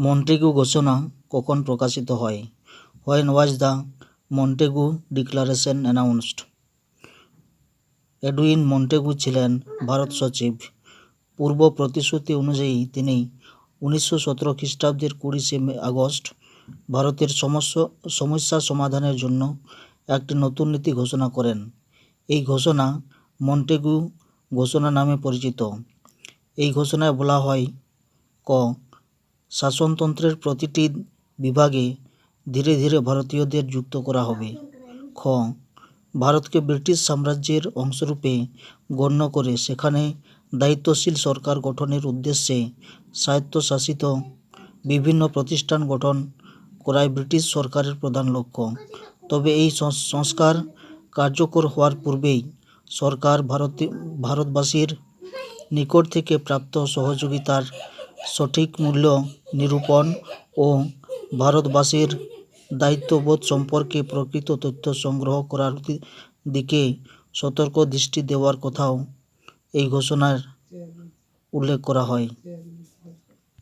Montague ঘোষণা কখন প্রকাশিত হয়? When was the Montagu declaration announced? Edwin Montagu ছিলেন ভারত সচিব। পূর্ব প্রতিশ্রুতি অনুযায়ী তিনি 1917 খ্রিস্টাব্দের 20 আগস্ট ভারতের সমস্যা সমাধানের জন্য একটি নতুন নীতি ঘোষণা করেন। এই ঘোষণা মন্টেগু ঘোষণা নামে পরিচিত। এই ঘোষণায় বলা হয়, শাসনতন্ত্রের প্রতিটি বিভাগে ধীরে ধীরে ভারতীয়দের যুক্ত করা হবে। ভারতকে ব্রিটিশ সাম্রাজ্যের অংশরূপে গণ্য করে সেখানে দায়িত্বশীল সরকার গঠনের উদ্দেশ্যে স্বায়ত্তশাসিত বিভিন্ন প্রতিষ্ঠান গঠন করাই ব্রিটিশ সরকারের প্রধান লক্ষ্য। তবে এই সংস্কার কার্যকর হওয়ার পূর্বেই সরকার ভারতবাসীর নিকট থেকে প্রাপ্ত সহযোগিতার সঠিক মূল্য নিরূপণ ও ভারতবাসীর দায়িত্ববোধ সম্পর্কে প্রকৃত তথ্য সংগ্রহ করার দিকে সতর্ক দৃষ্টি দেওয়ার কথাও এই ঘোষণার উল্লেখ করা হয়।